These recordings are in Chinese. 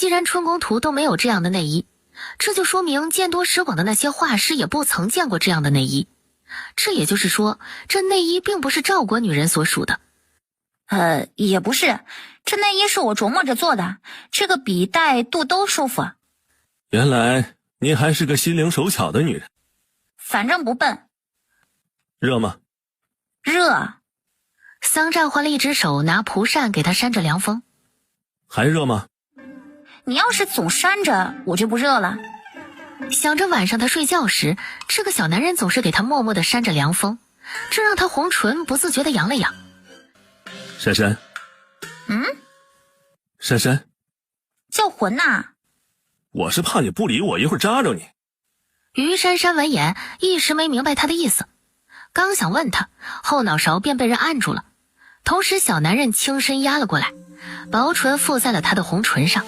既然春宫图都没有这样的内衣，这就说明见多识广的那些画师也不曾见过这样的内衣。这也就是说，这内衣并不是赵国女人所属的。也不是，这内衣是我琢磨着做的，这个比戴肚兜舒服。原来你还是个心灵手巧的女人。反正不笨。热吗？热。桑占换了一只手拿蒲扇给他扇着凉风。还热吗？你要是总扇着，我就不热了。想着晚上他睡觉时，这个小男人总是给他默默地扇着凉风，这让他红唇不自觉地扬了扬。珊珊。珊珊。叫魂呐。我是怕你不理我，一会儿扎着你。于珊珊闻言一时没明白他的意思，刚想问他，后脑勺便被人按住了，同时小男人轻身压了过来，薄唇附在了他的红唇上。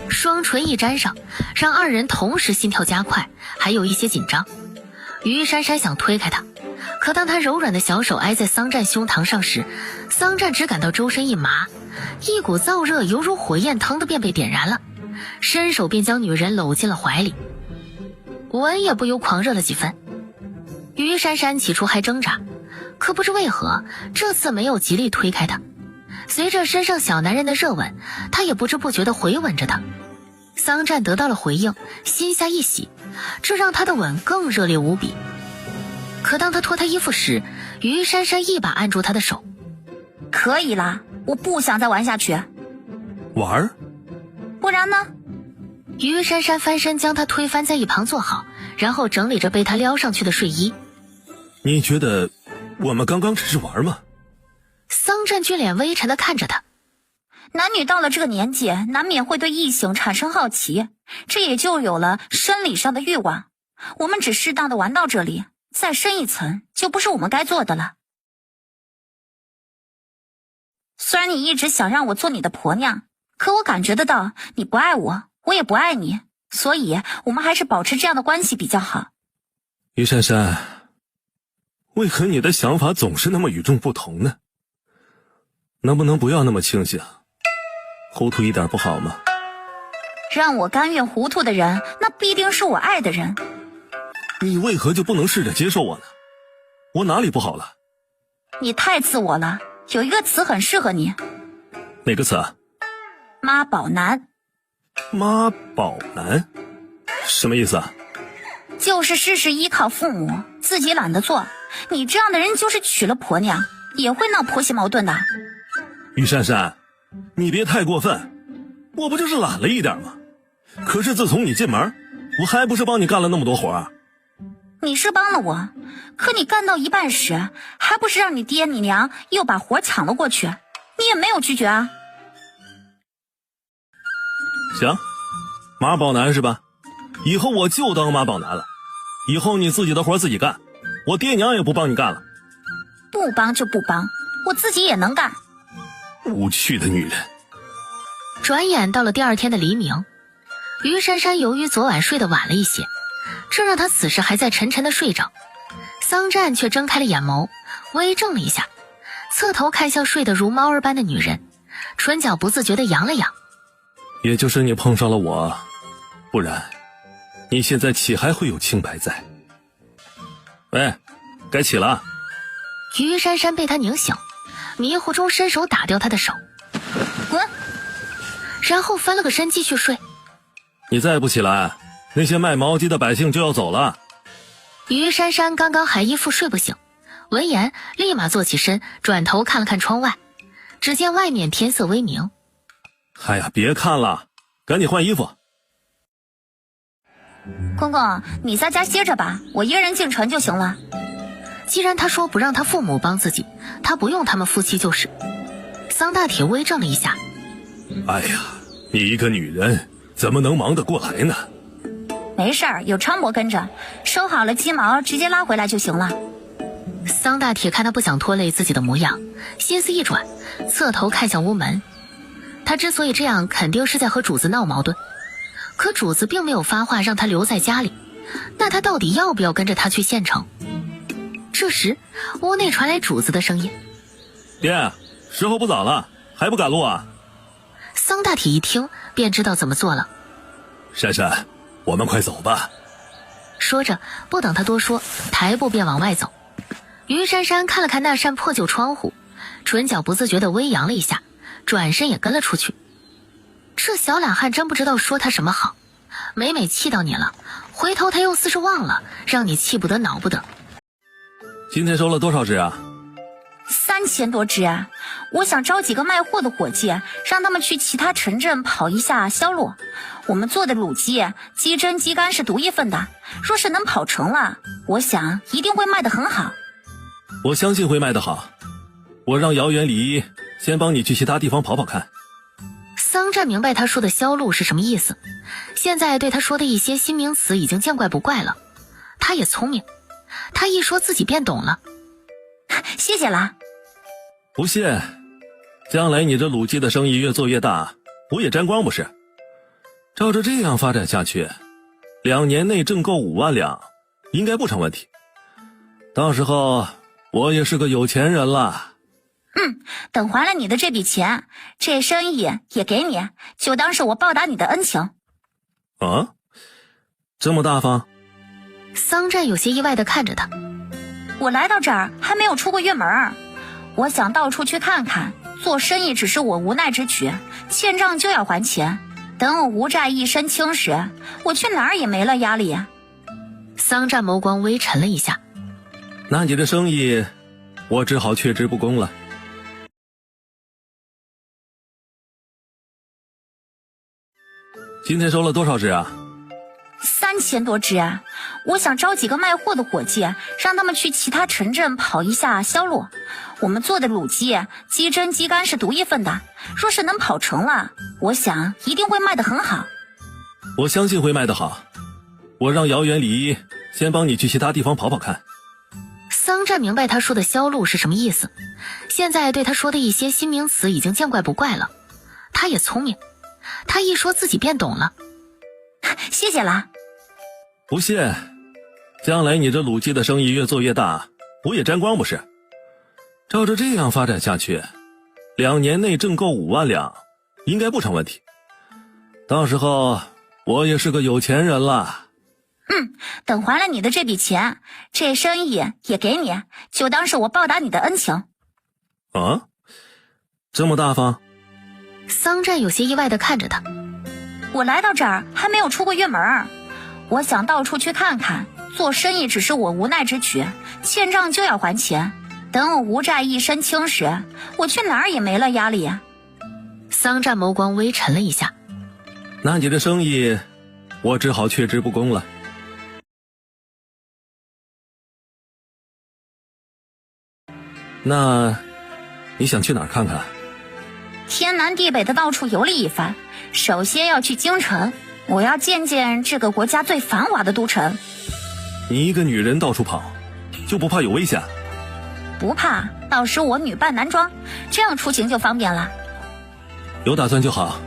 双唇一沾上，让二人同时心跳加快，还有一些紧张。于珊珊想推开他，可当他柔软的小手挨在桑占胸膛上时，桑占只感到周身一麻，一股燥热犹如火焰腾的便被点燃了，伸手便将女人搂进了怀里。文也不由狂热了几分。于珊珊起初还挣扎，可不知为何这次没有极力推开他，随着身上小男人的热吻，他也不知不觉地回吻着他。桑占得到了回应，心下一喜，这让他的吻更热烈无比。可当他脱他衣服时，于珊珊一把按住他的手。可以啦，我不想再玩下去。玩？不然呢？于珊珊翻身将他推翻在一旁坐好，然后整理着被他撩上去的睡衣。你觉得我们刚刚只是玩吗？桑占俊脸微沉地看着他。男女到了这个年纪，难免会对异性产生好奇，这也就有了生理上的欲望。我们只适当的玩到这里，再深一层就不是我们该做的了。虽然你一直想让我做你的婆娘，可我感觉得到你不爱我，我也不爱你，所以我们还是保持这样的关系比较好。于珊珊，为何你的想法总是那么与众不同呢？能不能不要那么清醒？糊涂一点不好吗？让我甘愿糊涂的人，那必定是我爱的人。你为何就不能试着接受我呢？我哪里不好了？你太自我了，有一个词很适合你。哪个词啊？妈宝男。妈宝男？什么意思啊？就是事事依靠父母，自己懒得做。你这样的人就是娶了婆娘，也会闹婆媳矛盾的。于珊珊，你别太过分，我不就是懒了一点吗？可是自从你进门，我还不是帮你干了那么多活啊。你是帮了我，可你干到一半时，还不是让你爹你娘又把活抢了过去，你也没有拒绝啊。行，妈宝男是吧？以后我就当妈宝男了，以后你自己的活自己干，我爹娘也不帮你干了。不帮就不帮，我自己也能干。无趣的女人。转眼到了第二天的黎明，于珊珊由于昨晚睡得晚了一些，这让她此时还在沉沉的睡着。桑占却睁开了眼眸，微怔了一下，侧头看向睡得如猫儿般的女人，唇角不自觉地扬了扬。也就是你碰上了我，不然你现在岂还会有清白在？喂，该起了。于珊珊被他拧醒，迷糊中伸手打掉他的手，滚！然后翻了个身继续睡。你再不起来，那些卖毛鸡的百姓就要走了。于珊珊刚刚还一副睡不醒，闻言立马坐起身，转头看了看窗外，只见外面天色微明。哎呀，别看了，赶紧换衣服。公公，你在家歇着吧，我一个人进城就行了。既然他说不让他父母帮自己，他不用他们夫妻就是。桑大铁微怔了一下。哎呀，你一个女人怎么能忙得过来呢？没事儿，有昌伯跟着，收好了鸡毛直接拉回来就行了。桑大铁看他不想拖累自己的模样，心思一转，侧头看向屋门。他之所以这样，肯定是在和主子闹矛盾，可主子并没有发话让他留在家里，那他到底要不要跟着他去县城？这时屋内传来主子的声音。爹，时候不早了，还不赶路啊？桑大体一听便知道怎么做了。珊珊，我们快走吧。说着，不等他多说，抬步便往外走。于珊珊看了看那扇破旧窗户，唇角不自觉地微扬了一下，转身也跟了出去。这小懒汉真不知道说他什么好，每每气到你了，回头他又似是忘了，让你气不得恼不得。今天收了多少只啊？3000多只啊！我想招几个卖货的伙计，让他们去其他城镇跑一下销路。我们做的卤鸡，鸡胗鸡肝是独一份的，若是能跑成了，我想一定会卖得很好。我相信会卖得好，我让姚元礼先帮你去其他地方跑跑看。桑占明白他说的销路是什么意思，现在对他说的一些新名词已经见怪不怪了。他也聪明，他一说自己便懂了。谢谢了。不谢，将来你这卤鸡的生意越做越大，我也沾光不是？照着这样发展下去，2年内挣够5万两，应该不成问题。到时候我也是个有钱人了。等还了你的这笔钱，这生意也给你，就当是我报答你的恩情。啊？这么大方？桑占有些意外地看着他。我来到这儿还没有出过院门，我想到处去看看，做生意只是我无奈之举，欠账就要还钱，等我无债一身轻时，我去哪儿也没了压力。桑占眸光微沉了一下。那你的生意我只好却之不恭了。今天收了多少只啊？3000多只啊！我想招几个卖货的伙计，让他们去其他城镇跑一下销路。我们做的卤鸡，鸡胗鸡肝是独一份的，若是能跑成了，我想一定会卖得很好。我相信会卖得好，我让姚元礼先帮你去其他地方跑跑看。桑占明白他说的销路是什么意思，现在对他说的一些新名词已经见怪不怪了。他也聪明，他一说自己便懂了。谢谢了。不谢，将来你这卤鸡的生意越做越大，我也沾光不是？照着这样发展下去，2年内挣够5万两，应该不成问题。到时候我也是个有钱人了。等还了你的这笔钱，这生意也给你，就当是我报答你的恩情。啊？这么大方？桑占有些意外地看着他。我来到这儿还没有出过院门，我想到处去看看，做生意只是我无奈之举，欠账就要还钱，等我无债一身轻时，我去哪儿也没了压力。桑占眸光微沉了一下。那你的生意我只好却之不恭了。那你想去哪儿看看？天南地北的到处游历一番，首先要去京城，我要见见这个国家最繁华的都城。你一个女人到处跑，就不怕有危险？不怕，到时我女扮男装，这样出行就方便了。有打算就好，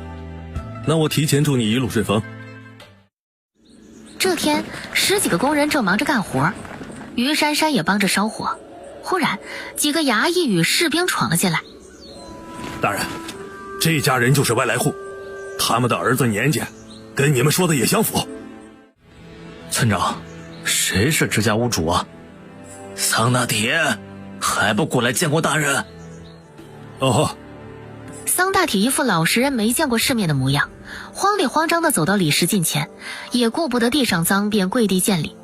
那我提前祝你一路顺风。这天10几个工人正忙着干活，于珊珊也帮着烧火。忽然几个衙役与士兵闯了进来。大人，这家人就是外来户，他们的儿子年纪跟你们说的也相符。村长，谁是这家屋主啊？桑大铁还不过来见过大人？哦。桑大体一副老实人没见过世面的模样，慌里慌张地走到李时进前，也顾不得地上脏，便跪地见礼。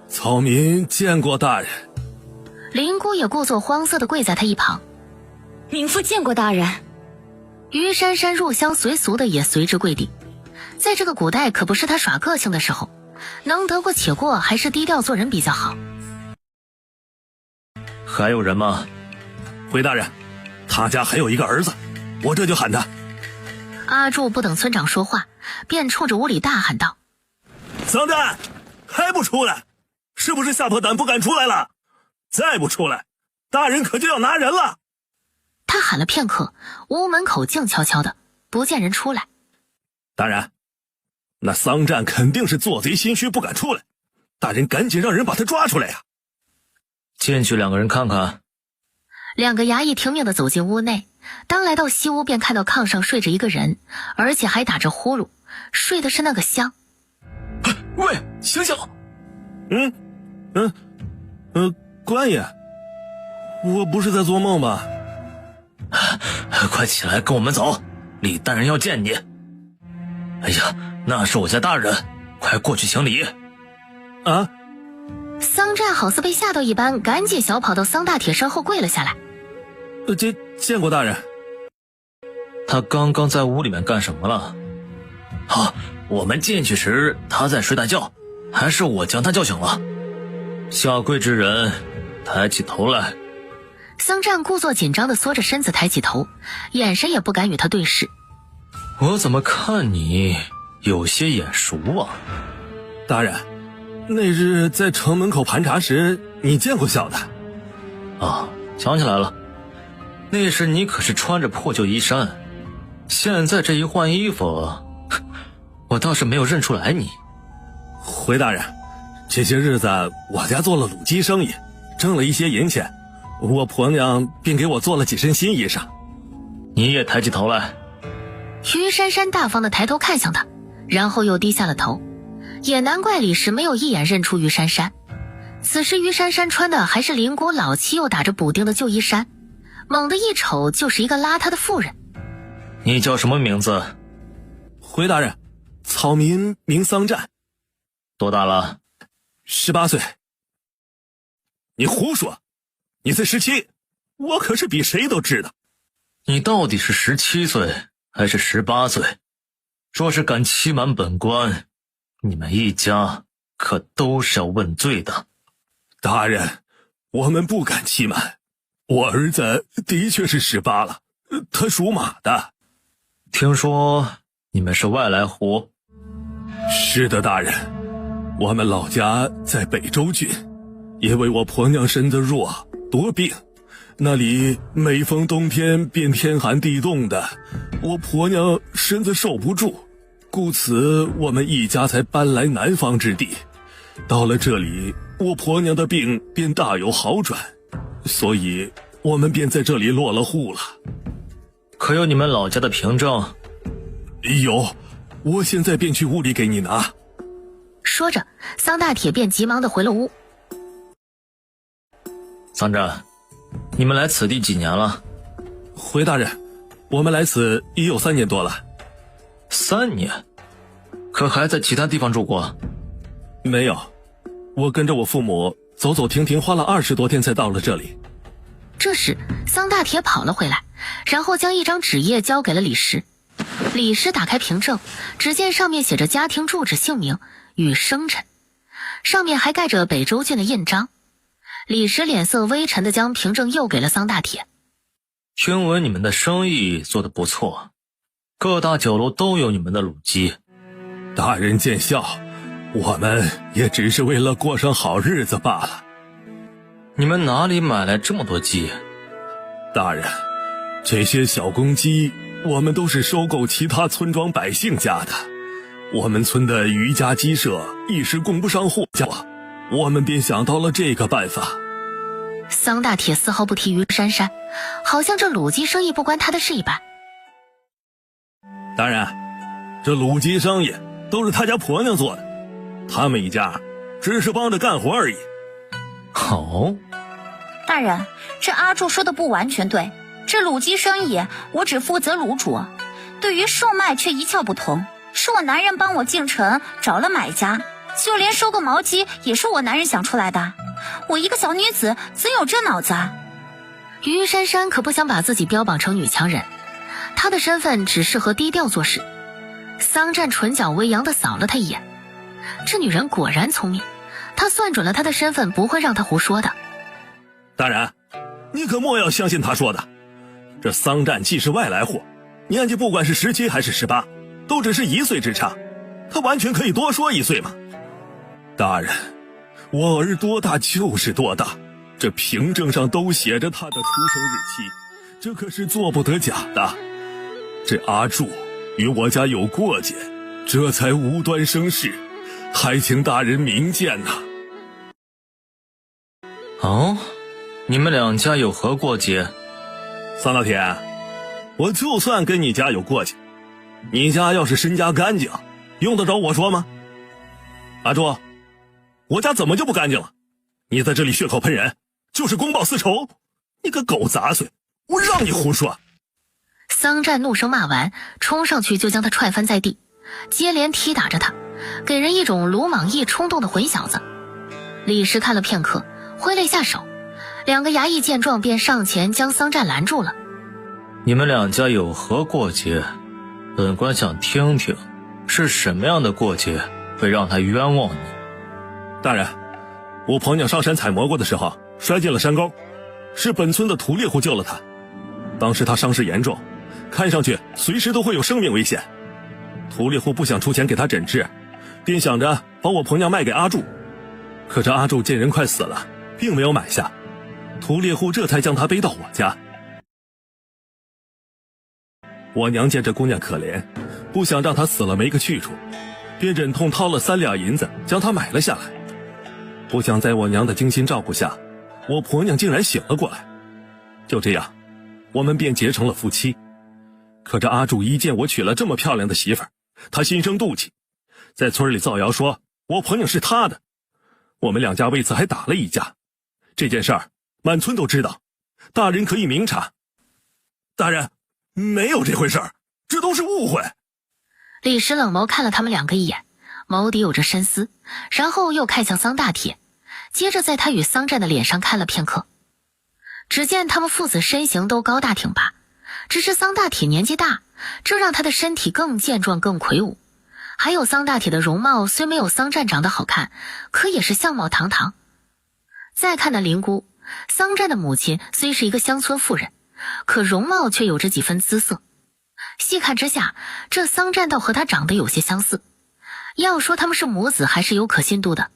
草民见过大人。林姑也故作慌色地跪在他一旁。民妇见过大人。于珊珊入乡随俗的也随之跪地。在这个古代可不是他耍个性的时候，能得过且过，还是低调做人比较好。还有人吗？回大人，他家还有一个儿子，我这就喊他。阿柱不等村长说话，便冲着屋里大喊道：桑旦，还不出来？是不是吓破胆不敢出来了？再不出来，大人可就要拿人了。他喊了片刻，屋门口静悄悄的，不见人出来。大人，那桑占肯定是做贼心虚不敢出来，大人赶紧让人把他抓出来呀。进去2个人看看。2个衙役听命的走进屋内，当来到西屋，便看到炕上睡着一个人，而且还打着呼噜，睡的是那个香。喂，醒醒！官爷，我不是在做梦吧？快起来，跟我们走，李大人要见你。哎呀，那是我家大人，快过去行礼。啊！桑占好似被吓到一般，赶紧小跑到桑大铁身后跪了下来。见过大人。他刚刚在屋里面干什么了？我们进去时他在睡大觉，还是我将他叫醒了。下跪之人抬起头来。桑占故作紧张地缩着身子抬起头，眼神也不敢与他对视。我怎么看你有些眼熟啊？大人，那日在城门口盘查时你见过小的。想起来了，那时你可是穿着破旧衣衫，现在这一换衣服，我倒是没有认出来你。回大人，这些日子我家做了卤鸡生意，挣了一些银钱，我婆娘便给我做了几身新衣裳。你也抬起头来。于珊珊大方地抬头看向他，然后又低下了头。也难怪李石没有一眼认出于珊珊。此时于珊珊穿的还是邻国老气又打着补丁的旧衣衫，猛地一瞅就是一个邋遢的妇人。你叫什么名字？回大人，草民名桑占。多大了？18岁。你胡说，你才17，我可是比谁都知道。你到底是17岁还是18岁？若是敢欺瞒本官，你们一家可都是要问罪的。大人，我们不敢欺瞒，我儿子的确是18了，他属马的。听说你们是外来户？是的，大人，我们老家在北周郡，因为我婆娘身子弱，多病，那里每逢冬天便天寒地冻的，我婆娘身子受不住，故此我们一家才搬来南方之地。到了这里，我婆娘的病便大有好转，所以我们便在这里落了户了。可有你们老家的凭证？有，我现在便去屋里给你拿。说着，桑大铁便急忙地回了屋。桑占，你们来此地几年了？回大人，我们来此已有3年多了。3年？可还在其他地方住过？没有，我跟着我父母走走停停，花了20多天才到了这里。这时桑大铁跑了回来，然后将一张纸页交给了李石。李石打开凭证，只见上面写着家庭住址姓名与生辰，上面还盖着北周郡的印章。李石脸色微沉地将凭证又给了桑大铁。听闻你们的生意做得不错，各大酒楼都有你们的卤鸡。大人见笑，我们也只是为了过上好日子罢了。你们哪里买来这么多鸡？大人，这些小公鸡我们都是收购其他村庄百姓家的，我们村的余家鸡舍一时供不上货价，我们便想到了这个办法。桑大铁丝毫不提于珊珊，好像这卤鸡生意不关他的事一般。大人，这卤鸡生意都是他家婆娘做的，他们一家只是帮着干活而已。好，大人，这阿柱说的不完全对，这卤鸡生意我只负责卤煮，对于售卖却一窍不通，是我男人帮我进城找了买家，就连收购毛鸡也是我男人想出来的，我一个小女子怎有这脑子啊？于珊珊可不想把自己标榜成女强人，她的身份只适合低调做事。桑占唇角微扬地扫了她一眼，这女人果然聪明，她算准了她的身份不会让她胡说的。大人，你可莫要相信他说的，这桑占既是外来户，年纪不管是17还是18，都只是1岁之差，他完全可以多说1岁嘛。大人，我儿多大就是多大，这凭证上都写着他的出生日期，这可是做不得假的。这阿柱与我家有过节，这才无端生事，还请大人明鉴呐。哦，你们两家有何过节？桑大铁，我就算跟你家有过节，你家要是身家干净，用得着我说吗？阿柱，我家怎么就不干净了？你在这里血口喷人，就是公报私仇，你个狗杂碎，我让你胡说！桑占怒声骂完，冲上去就将他踹翻在地，接连踢打着他，给人一种鲁莽易冲动的混小子。李师看了片刻，挥了一下手，两个衙役见状便上前将桑占拦住了。你们两家有何过节？本官想听听，是什么样的过节会让他冤枉你？大人，我婆娘上山采蘑菇的时候摔进了山沟，是本村的土猎户救了她。当时她伤势严重，看上去随时都会有生命危险。土猎户不想出钱给她诊治，便想着把我婆娘卖给阿柱。可这阿柱见人快死了，并没有买下，土猎户这才将她背到我家。我娘见这姑娘可怜，不想让她死了没个去处，便忍痛掏了3两银子将她买了下来。不想在我娘的精心照顾下，我婆娘竟然醒了过来。就这样，我们便结成了夫妻。可这阿柱一见我娶了这么漂亮的媳妇儿，他心生妒忌，在村里造谣说我婆娘是他的。我们两家为此还打了一架。这件事儿满村都知道，大人可以明察。大人，没有这回事儿，这都是误会。李师冷眸看了他们两个一眼，眸底有着深思，然后又看向桑大铁，接着在他与桑占的脸上看了片刻。只见他们父子身形都高大挺拔，只是桑大铁年纪大，这让他的身体更健壮更魁梧。还有桑大铁的容貌虽没有桑占长得好看，可也是相貌堂堂。再看那灵姑，桑占的母亲虽是一个乡村妇人，可容貌却有着几分姿色。细看之下，这桑占倒和他长得有些相似，要说他们是母子还是有可信度的。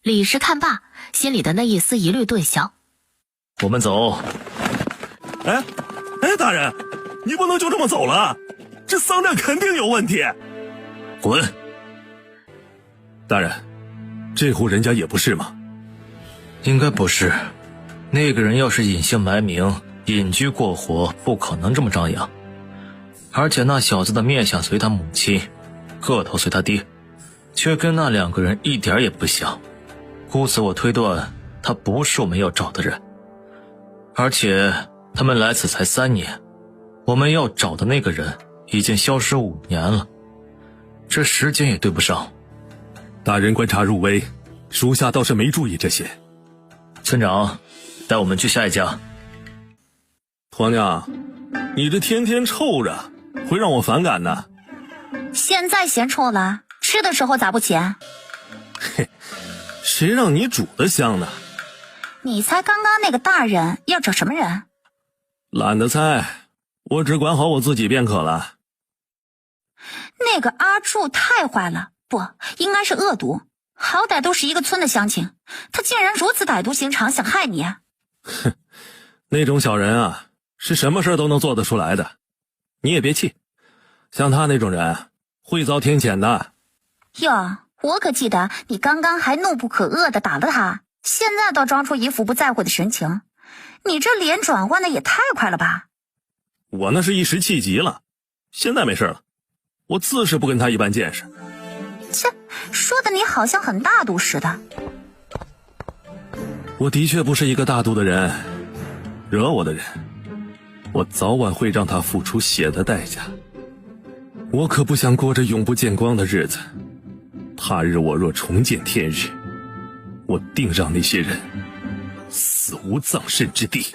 李氏看罢，心里的那一丝疑虑顿消。我们走。哎，大人，你不能就这么走了，这桑占肯定有问题。滚！大人，这户人家也不是吗？应该不是，那个人要是隐姓埋名，隐居过活，不可能这么张扬。而且那小子的面相随他母亲，个头随他爹，却跟那2个人一点也不像。故此我推断他不是我们要找的人。而且他们来此才3年，我们要找的那个人已经消失5年了，这时间也对不上。大人观察入微，属下倒是没注意这些。村长，带我们去下一家。婆娘，你这天天臭着，会让我反感的。现在嫌臭了，吃的时候咋不嫌？嘿，谁让你煮的香呢？你猜刚刚那个大人要找什么人？懒得猜，我只管好我自己便可了。那个阿柱太坏了，不，应该是恶毒。好歹都是一个村的乡亲，他竟然如此歹毒心肠，想害你。哼，那种小人啊，是什么事都能做得出来的。你也别气，像他那种人会遭天谴的。哟，我可记得你刚刚还怒不可遏地打了他，现在倒装出一副不在乎的神情，你这脸转换的也太快了吧？我那是一时气急了，现在没事了，我自是不跟他一般见识。切，说的你好像很大度似的。我的确不是一个大度的人，惹我的人，我早晚会让他付出血的代价。我可不想过着永不见光的日子，他日我若重见天日，我定让那些人死无葬身之地。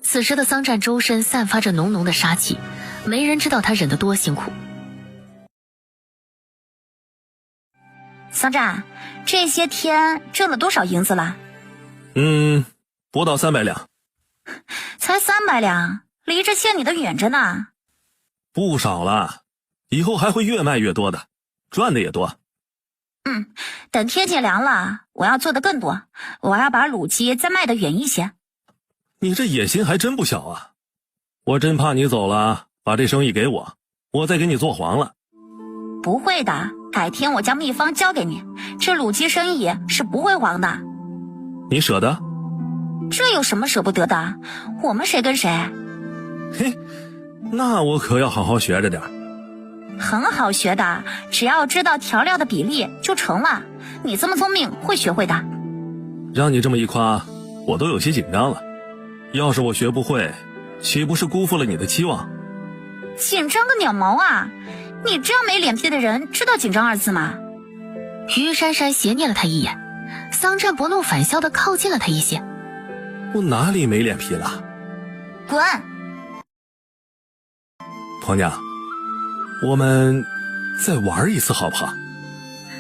此时的桑占周身散发着浓浓的杀气，没人知道他忍得多辛苦。桑占，这些天挣了多少银子了？不到300两。才300两，离这欠你的远着呢。不少了，以后还会越卖越多的，赚的也多。等天气凉了，我要做的更多，我要把卤鸡再卖得远一些。你这野心还真不小啊！我真怕你走了，把这生意给我，我再给你做黄了。不会的，改天我将秘方交给你，这卤鸡生意是不会黄的。你舍得？这有什么舍不得的？我们谁跟谁？嘿，那我可要好好学着点。很好学的，只要知道调料的比例就成了。你这么聪明，会学会的。让你这么一夸，我都有些紧张了。要是我学不会，岂不是辜负了你的期望？紧张个鸟毛啊！你这样没脸皮的人，知道紧张二字吗？于珊珊斜睨了他一眼，桑占不怒反笑的靠近了他一些。我哪里没脸皮了？滚！婆娘，我们再玩一次好不好？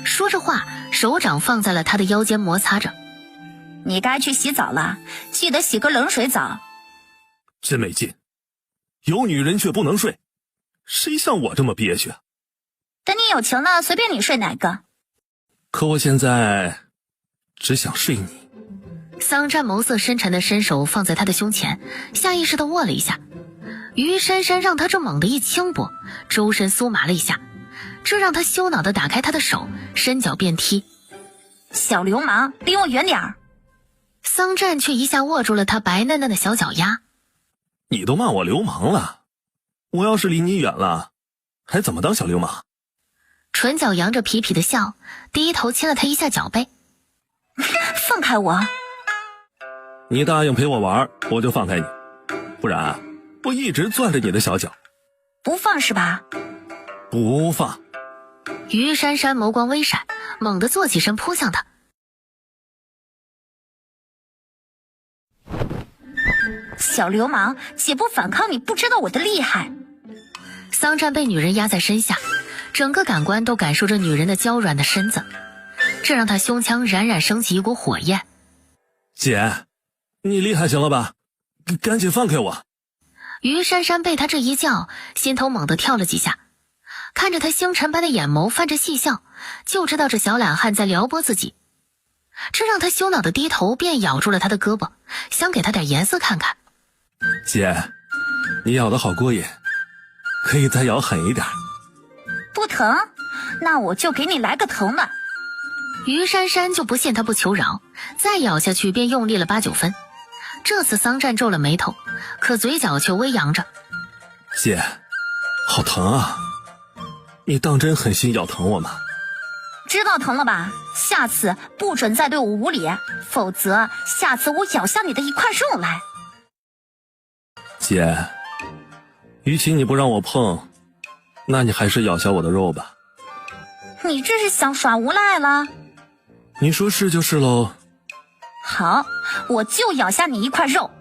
说着话，手掌放在了他的腰间摩擦着。你该去洗澡了，记得洗个冷水澡。真没劲，有女人却不能睡，谁像我这么憋屈啊？等你有钱了，随便你睡哪个。可我现在只想睡你。桑占眸色深沉的伸手放在他的胸前，下意识地握了一下。于珊珊让他这猛地一轻拨，周身酥麻了一下，这让他羞恼地打开他的手，伸脚便踢。小流氓，离我远点儿！桑占却一下握住了他白嫩嫩的小脚丫。你都骂我流氓了，我要是离你远了，还怎么当小流氓？唇角扬着痞痞的笑，低头亲了他一下脚背。放开我！你答应陪我玩，我就放开你，不然我一直攥着你的小脚。不放是吧？不放。于珊珊眸光微闪，猛地坐起身扑向他。小流氓，姐不反抗你不知道我的厉害。桑占被女人压在身下，整个感官都感受着女人的娇软的身子，这让他胸腔冉冉升起一股火焰。姐，你厉害行了吧？赶紧放开我！于珊珊被他这一叫，心头猛地跳了几下，看着他星辰般的眼眸泛着细笑，就知道这小懒汉在撩拨自己，这让他羞恼的低头便咬住了他的胳膊，想给他点颜色看看。姐，你咬得好过瘾，可以再咬狠一点。不疼？那我就给你来个疼的。于珊珊就不信他不求饶，再咬下去便用力了8、9分。这次桑占皱了眉头，可嘴角却微扬着。姐，好疼啊！你当真狠心咬疼我吗？知道疼了吧？下次不准再对我无礼，否则下次我咬下你的一块肉来。姐，与其你不让我碰，那你还是咬下我的肉吧。你这是想耍无赖了？你说是就是喽。好，我就咬下你一块肉。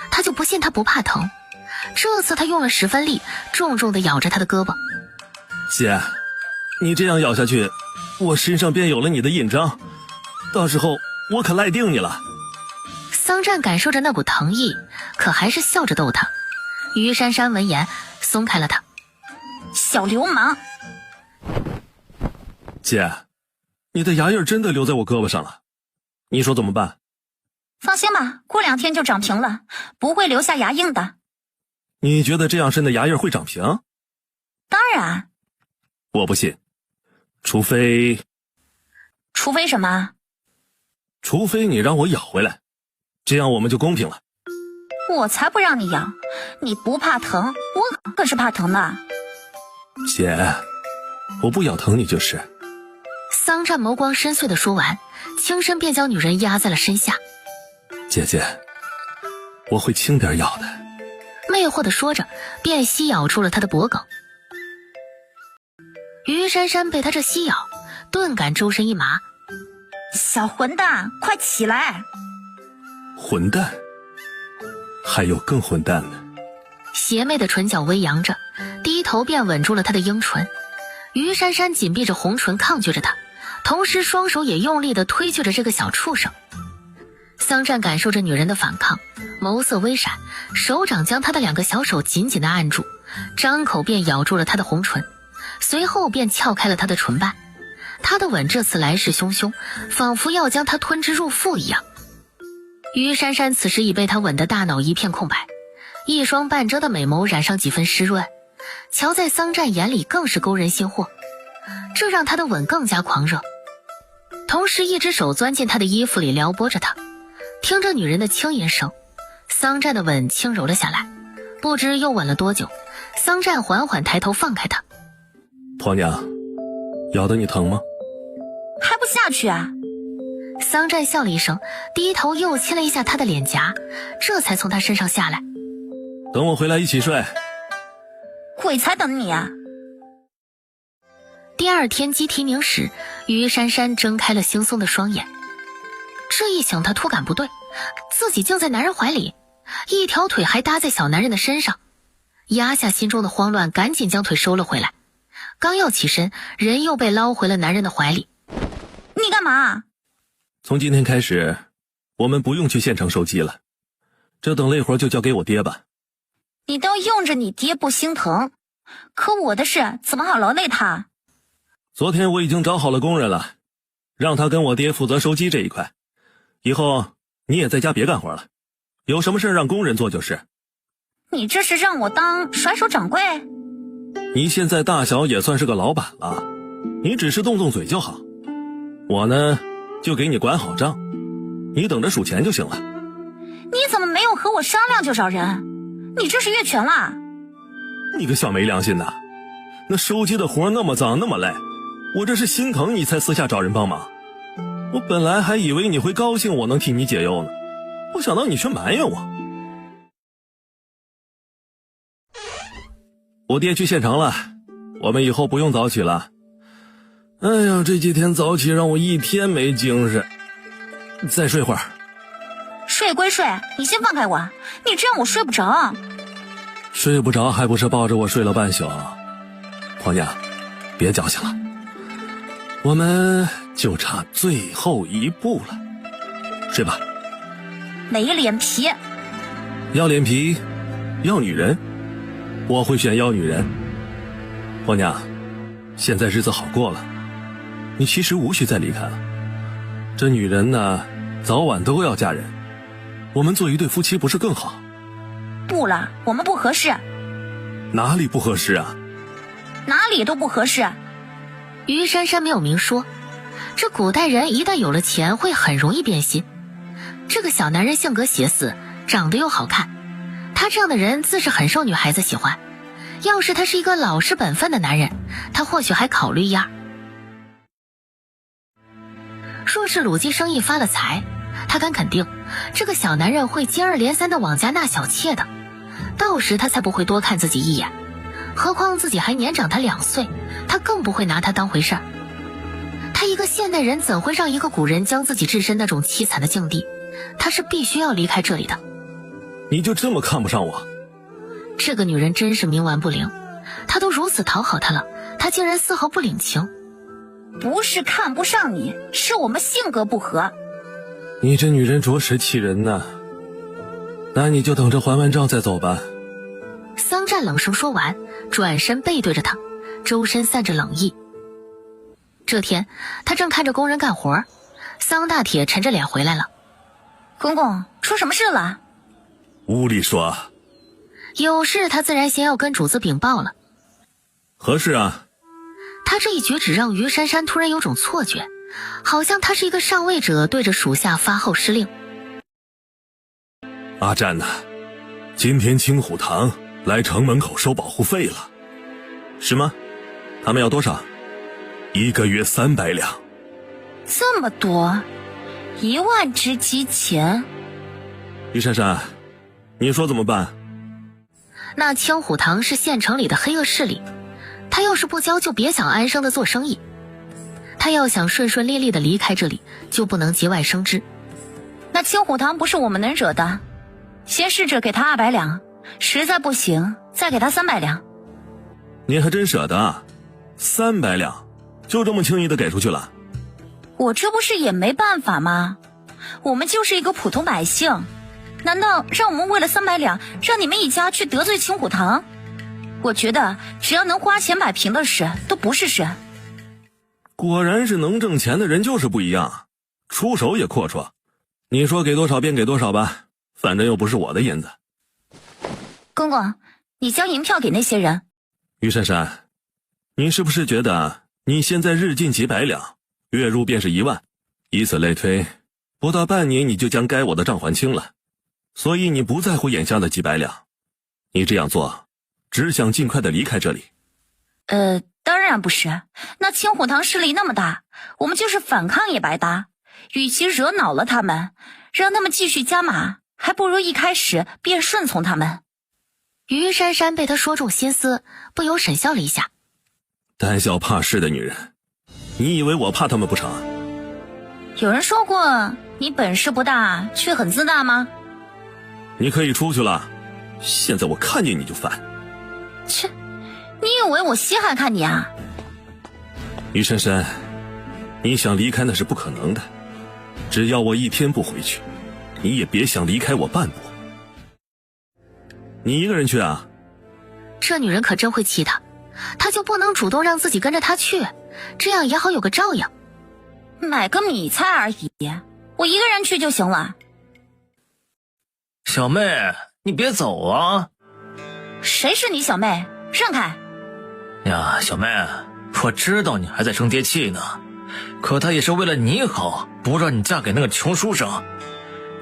他就不信他不怕疼，这次他用了10分力，重重地咬着他的胳膊。姐，你这样咬下去，我身上便有了你的印章，到时候我可赖定你了。桑占感受着那股疼意，可还是笑着逗他。于珊珊闻言松开了他。小流氓！姐，你的牙印真的留在我胳膊上了，你说怎么办？放心吧，过2天就长平了，不会留下牙印的。你觉得这样深的牙印会长平？当然。我不信，除非什么？除非你让我咬回来，这样我们就公平了。我才不让你咬，你不怕疼，我可是怕疼的。姐，我不咬疼你就是。桑占眸光深邃地说完，轻身便将女人压在了身下。姐姐，我会轻点咬的。魅惑地说着，便吸咬住了他的脖颈。于珊珊被他这吸咬，顿感周身一麻。小混蛋，快起来！混蛋？还有更混蛋的。邪魅的唇角微扬着，低头便吻住了他的樱唇。于珊珊紧闭着红唇抗拒着他，同时双手也用力地推拒着这个小畜生。桑占感受着女人的反抗，眸色微闪，手掌将她的2个小手紧紧地按住，张口便咬住了她的红唇，随后便撬开了她的唇瓣。他的吻这次来势汹汹，仿佛要将她吞之入腹一样。于珊珊此时已被他吻得大脑一片空白，一双半睁的美眸染上几分湿润，瞧在桑占眼里更是勾人心魄，这让他的吻更加狂热。同时一只手钻进他的衣服里撩拨着他，听着女人的轻吟声，桑占的吻轻柔了下来，不知又吻了多久，桑占缓缓抬头放开他。婆娘，咬得你疼吗？还不下去啊？桑占笑了一声，低头又亲了一下他的脸颊，这才从他身上下来。等我回来一起睡。鬼才等你啊！第二天鸡啼鸣时，于珊珊睁开了惺忪的双眼。这一醒，她突感不对，自己竟在男人怀里，一条腿还搭在小男人的身上。压下心中的慌乱，赶紧将腿收了回来。刚要起身，人又被捞回了男人的怀里。你干嘛？从今天开始，我们不用去县城收鸡了，这等累活就交给我爹吧。你都用着你爹不心疼，可我的事怎么好劳累他？昨天我已经找好了工人了，让他跟我爹负责收鸡这一块。以后你也在家别干活了，有什么事让工人做就是。你这是让我当甩手掌柜？你现在大小也算是个老板了，你只是动动嘴就好。我呢，就给你管好账，你等着数钱就行了。你怎么没有和我商量就找人？你这是越权啦！你个小没良心的，那收鸡的活那么脏那么累，我这是心疼你才私下找人帮忙。我本来还以为你会高兴我能替你解忧呢，不想到你却埋怨我。我爹去县城了，我们以后不用早起了。哎呀，这几天早起让我一天没精神。再睡会儿。睡归睡，你先放开我，你这样我睡不着。睡不着还不是抱着我睡了半宿。婆娘，别矫情了，我们就差最后一步了。睡吧。没脸皮。要脸皮，要女人，我会选要女人。婆娘，现在日子好过了，你其实无需再离开了。这女人呢，早晚都要嫁人，我们做一对夫妻不是更好？不了，我们不合适。哪里不合适啊？哪里都不合适。于珊珊没有明说，这古代人一旦有了钱会很容易变心。这个小男人性格邪肆，长得又好看，他这样的人自是很受女孩子喜欢。要是他是一个老实本分的男人，他或许还考虑一二。若是鲁鸡生意发了财，他敢肯定这个小男人会接二连三地往家纳小妾的，到时他才不会多看自己一眼。何况自己还年长他2岁，他更不会拿他当回事儿。他一个现代人怎会让一个古人将自己置身那种凄惨的境地？他是必须要离开这里的。你就这么看不上我？这个女人真是冥顽不灵，他都如此讨好她了，她竟然丝毫不领情。不是看不上你，是我们性格不合。你这女人着实气人呐。那你就等着还完账再走吧。桑占冷声说完，转身背对着他，周身散着冷意。这天他正看着工人干活，桑大铁沉着脸回来了。公公，出什么事了？屋里说有事他自然先要跟主子禀报了。何事啊？他这一举止让于珊珊突然有种错觉，好像他是一个上位者对着属下发号施令。阿占呐，今天青虎堂来城门口收保护费了。是吗？他们要多少？1个月300两。这么多？1万只鸡钱？于珊珊，你说怎么办？那青虎堂是县城里的黑恶势力，他要是不交，就别想安生的做生意。他要想顺顺利利的离开这里，就不能节外生枝。那青虎堂不是我们能惹的，先试着给他200两，实在不行再给他300两。您还真舍得啊？300两，就这么轻易的给出去了？我这不是也没办法吗？我们就是一个普通百姓，难道让我们为了300两，让你们一家去得罪青虎堂？我觉得只要能花钱摆平的事，都不是事。果然是能挣钱的人就是不一样，出手也阔绰。你说给多少便给多少吧，反正又不是我的银子。公公，你将银票给那些人。于珊珊，你是不是觉得你现在日进几百两，月入便是1万，以此类推，不到半年你就将该我的账还清了，所以你不在乎眼下的几百两。你这样做，只想尽快的离开这里。当然不是。那青虎堂势力那么大，我们就是反抗也白搭。与其惹恼了他们，让他们继续加码，还不如一开始便顺从他们。于珊珊被他说中心思，不由沈笑了一下。胆小怕事的女人，你以为我怕他们不成？有人说过你本事不大，却很自大吗？你可以出去了，现在我看见你就烦。切，你以为我稀罕看你啊？于珊珊，你想离开那是不可能的，只要我一天不回去，你也别想离开我半步。你一个人去啊？这女人可真会气他，他就不能主动让自己跟着他去，这样也好有个照应。买个米菜而已，我一个人去就行了。小妹，你别走啊！谁是你小妹？让开！呀，小妹，我知道你还在生爹气呢，可他也是为了你好，不让你嫁给那个穷书生。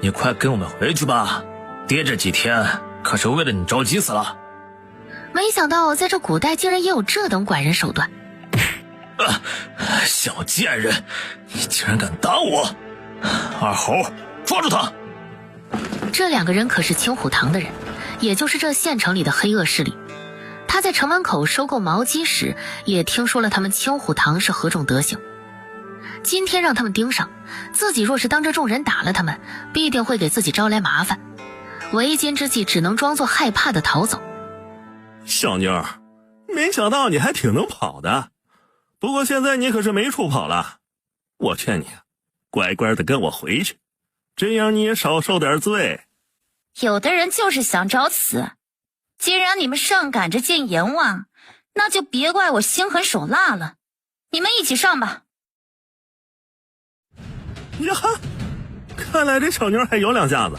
你快跟我们回去吧，爹这几天可是为了你着急死了。没想到在这古代竟然也有这等管人手段。小贱人，你竟然敢打我！二猴，抓住他！这两个人可是青虎堂的人，也就是这县城里的黑恶势力。他在城门口收购毛鸡时，也听说了他们青虎堂是何种德行。今天让他们盯上，自己若是当着众人打了他们，必定会给自己招来麻烦。为今之计，只能装作害怕的逃走。小妞儿，没想到你还挺能跑的，不过现在你可是没处跑了。我劝你乖乖的跟我回去，这样你也少受点罪。有的人就是想找死，既然你们上赶着见阎王，那就别怪我心狠手辣了。你们一起上吧。呀，看来这小妞还有两下子，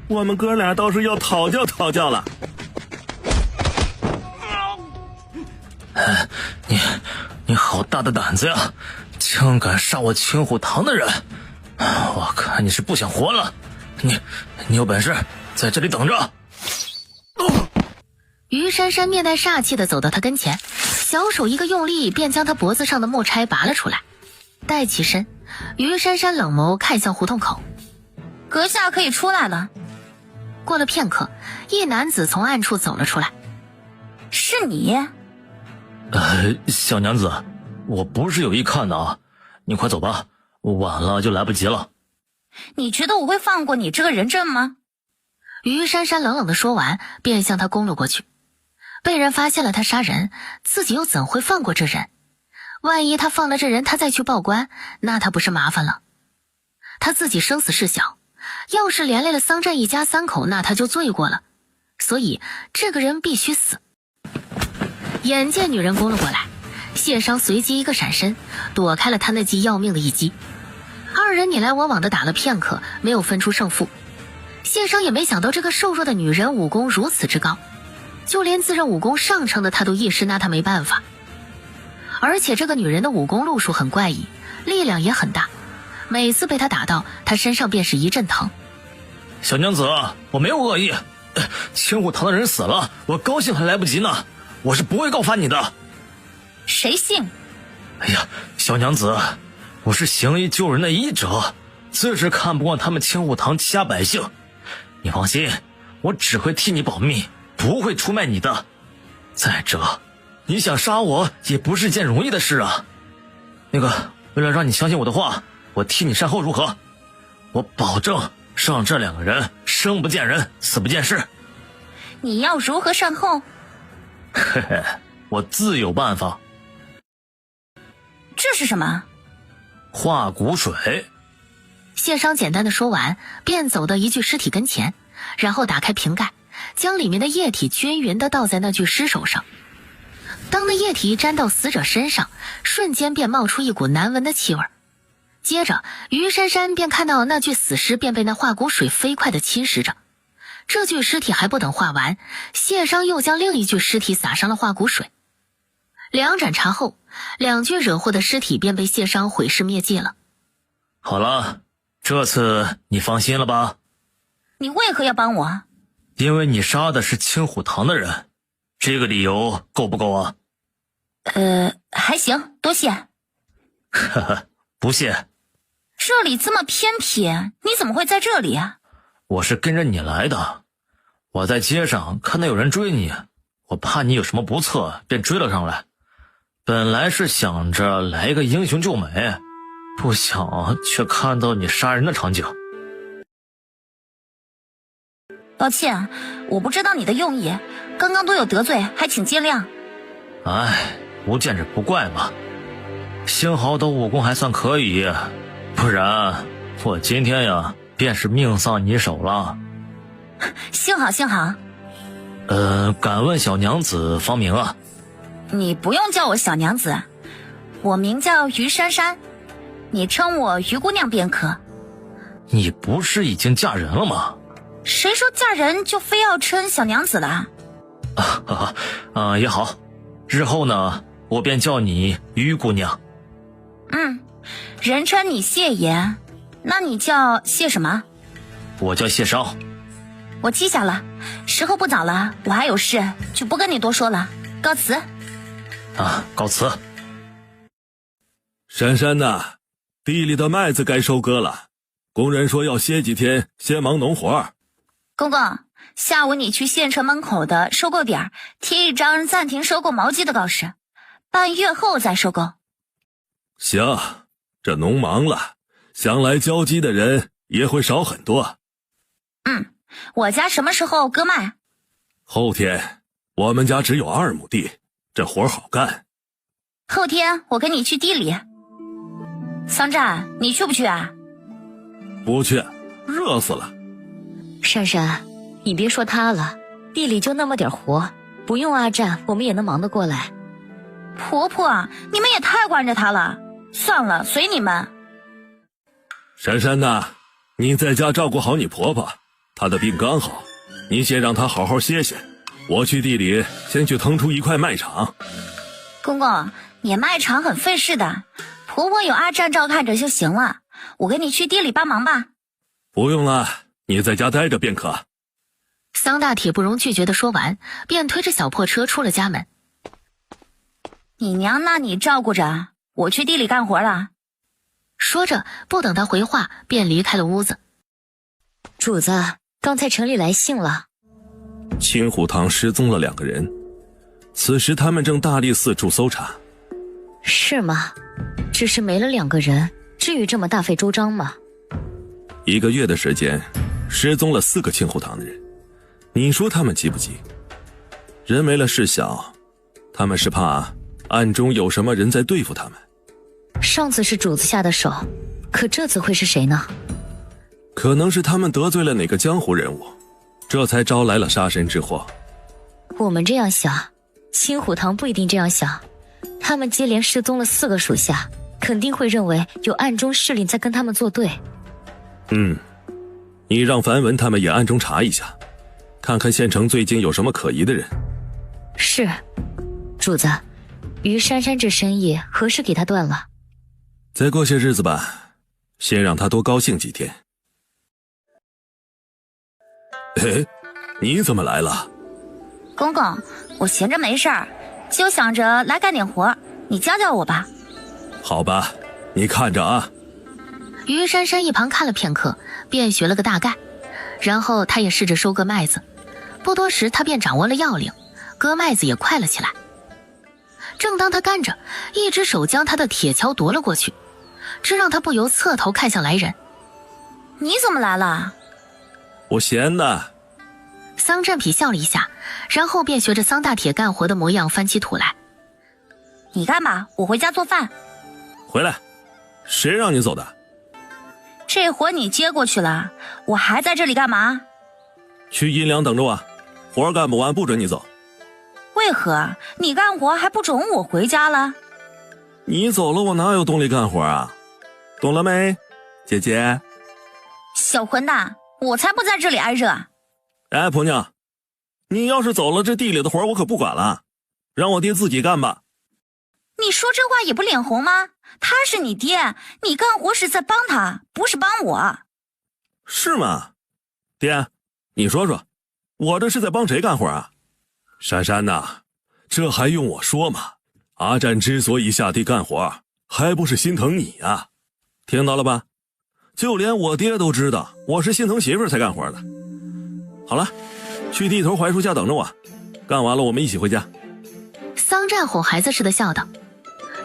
我们哥俩倒是要讨教讨教了。你好大的胆子呀，竟敢杀我青虎堂的人！我看你是不想活了，你有本事在这里等着！于珊珊面带煞气地走到他跟前，小手一个用力，便将他脖子上的木钗拔了出来。待起身，于珊珊冷眸看向胡同口，阁下可以出来了。过了片刻，一男子从暗处走了出来。是你？小娘子，我不是有意看的啊，你快走吧，晚了就来不及了。你觉得我会放过你这个人证吗？于珊珊冷冷地说完，便向他攻了过去。被人发现了他杀人，自己又怎会放过这人？万一他放了这人，他再去报官，那他不是麻烦了？他自己生死事小，要是连累了桑占一家三口，那他就罪过了。所以这个人必须死。眼见女人攻了过来，谢商随即一个闪身，躲开了他那记要命的一击。二人你来我往的打了片刻，没有分出胜负。谢商也没想到这个瘦弱的女人武功如此之高，就连自认武功上乘的他都一时拿她没办法。而且这个女人的武功路数很怪异，力量也很大，每次被她打到，她身上便是一阵疼。小娘子，我没有恶意，青虎堂的人死了，我高兴还来不及呢，我是不会告发你的。谁信？哎呀，小娘子，我是行医救人的医者，自是看不惯他们青虎堂欺压百姓。你放心，我只会替你保密，不会出卖你的。再者，你想杀我也不是件容易的事啊。那个，为了让你相信我的话，我替你善后如何？我保证让这两个人生不见人，死不见尸。你要如何善后？嘿嘿，我自有办法。这是什么？化骨水。谢商简单的说完，便走到一具尸体跟前，然后打开瓶盖，将里面的液体均匀地倒在那具尸首上。当那液体沾到死者身上，瞬间便冒出一股难闻的气味。接着于珊珊便看到那具死尸便被那化骨水飞快地侵蚀着。这具尸体还不等化完，谢商又将另一具尸体撒上了化骨水。两盏茶后，两具惹祸的尸体便被谢商毁尸灭迹了。好了，这次你放心了吧？你为何要帮我？因为你杀的是青虎堂的人，这个理由够不够啊？还行，多谢。呵呵，不谢。这里这么偏僻，你怎么会在这里啊？我是跟着你来的，我在街上看到有人追你，我怕你有什么不测，便追了上来。本来是想着来个英雄救美，不想却看到你杀人的场景。抱歉，我不知道你的用意，刚刚多有得罪，还请见谅。哎，不见者不怪嘛。幸好的武功还算可以，不然我今天呀便是命丧你手了。幸好幸好。敢问小娘子芳名啊？你不用叫我小娘子，我名叫于珊珊，你称我于姑娘便可。你不是已经嫁人了吗？谁说嫁人就非要称小娘子了？也好，日后呢，我便叫你于姑娘。人称你谢爷，那你叫谢什么？我叫谢商。我记下了，时候不早了，我还有事，就不跟你多说了，告辞。告辞。珊珊呐，地里的麦子该收割了，工人说要歇几天，先忙农活。公公，下午你去县城门口的收购点贴一张暂停收购毛鸡的告示，半月后再收购。行，这农忙了，想来交鸡的人也会少很多。我家什么时候割麦？后天，我们家只有2亩地，这活好干。后天我跟你去地里。桑占，你去不去啊？不去，热死了。珊珊，你别说他了，地里就那么点活，不用阿占，我们也能忙得过来。婆婆，你们也太惯着他了。算了，随你们。珊珊呐，你在家照顾好你婆婆，她的病刚好，你先让她好好歇歇。我去地里先去腾出一块麦场。公公，撵麦场很费事的，婆婆有阿占照看着就行了。我跟你去地里帮忙吧。不用了，你在家待着便可。桑大铁不容拒绝的说完，便推着小破车出了家门。你娘那你照顾着，我去地里干活了。说着，不等他回话，便离开了屋子。主子，刚才城里来信了。青虎堂失踪了2个人，此时他们正大力四处搜查。是吗？只是没了2个人，至于这么大费周章吗？1个月的时间，失踪了4个青虎堂的人，你说他们急不急？人没了事小，他们是怕暗中有什么人在对付他们。上次是主子下的手，可这次会是谁呢？可能是他们得罪了哪个江湖人物，这才招来了杀身之祸。我们这样想，青虎堂不一定这样想。他们接连失踪了4个属下，肯定会认为有暗中势力在跟他们作对。你让樊文他们也暗中查一下，看看县城最近有什么可疑的人。是，主子，于珊珊这生意何时给他断了？再过些日子吧，先让他多高兴几天。你怎么来了？公公，我闲着没事儿，就想着来干点活，你教教我吧。好吧，你看着啊。于珊珊一旁看了片刻，便学了个大概，然后她也试着收割麦子。不多时，她便掌握了要领，割麦子也快了起来。正当她干着，一只手将她的铁锹夺了过去，这让她不由侧头看向来人。你怎么来了？我闲的。桑占痞笑了一下，然后便学着桑大铁干活的模样翻起土来。你干吧，我回家做饭。回来，谁让你走的？这活你接过去了，我还在这里干嘛？去阴凉等着我，活干不完不准你走。为何你干活还不准我回家了？你走了，我哪有动力干活啊？懂了没，姐姐？小混蛋，我才不在这里挨热。哎，婆娘，你要是走了，这地里的活我可不管了，让我爹自己干吧。你说这话也不脸红吗？他是你爹，你干活是在帮他，不是帮我。是吗？爹，你说说，我这是在帮谁干活啊？珊珊呐，这还用我说吗？阿战之所以下地干活，还不是心疼你啊？听到了吧？就连我爹都知道我是心疼媳妇儿才干活的。好了，去地头槐树下等着我，干完了我们一起回家。桑战哄孩子似的笑道。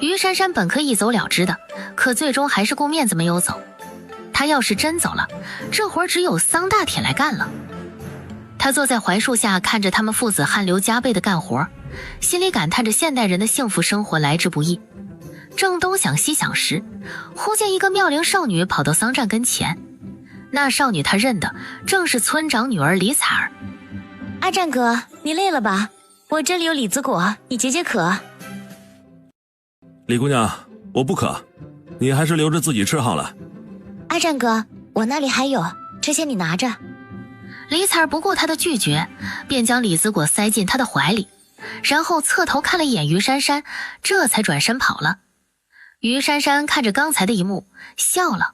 于珊珊本可以走了之的，可最终还是顾面子没有走。他要是真走了，这活儿只有桑大铁来干了。他坐在槐树下，看着他们父子汗流浃背的干活，心里感叹着现代人的幸福生活来之不易。正东想西想时，忽见一个妙龄少女跑到桑战跟前。那少女他认得，正是村长女儿李彩儿。阿战哥，你累了吧？我这里有李子果，你解解渴。李姑娘，我不渴，你还是留着自己吃好了。阿战哥，我那里还有，这些你拿着。李彩儿不顾他的拒绝，便将李子果塞进他的怀里，然后侧头看了一眼于珊珊，这才转身跑了。于珊珊看着刚才的一幕，笑了。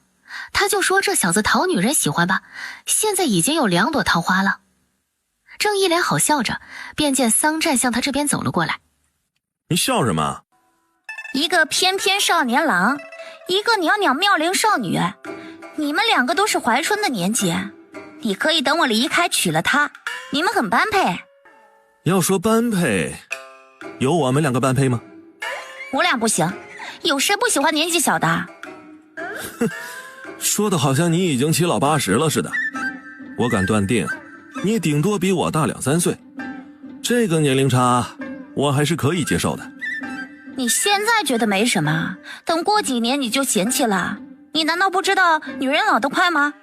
他就说这小子讨女人喜欢吧，现在已经有2朵桃花了。正一脸好笑着，便见桑战向他这边走了过来。你笑什么？一个翩翩少年郎，一个袅袅妙龄少女，你们2个都是怀春的年纪，你可以等我离开娶了她，你们很般配。要说般配，有我们2个般配吗？我俩不行，有谁不喜欢年纪小的？哼，说的好像你已经7老8十了似的。我敢断定，你顶多比我大2、3岁，这个年龄差我还是可以接受的。你现在觉得没什么，等过几年你就嫌弃了。你难道不知道女人老得快吗？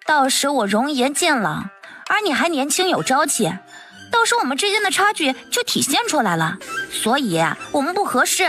到时我容颜渐老，而你还年轻有朝气，到时我们之间的差距就体现出来了。所以我们不合适。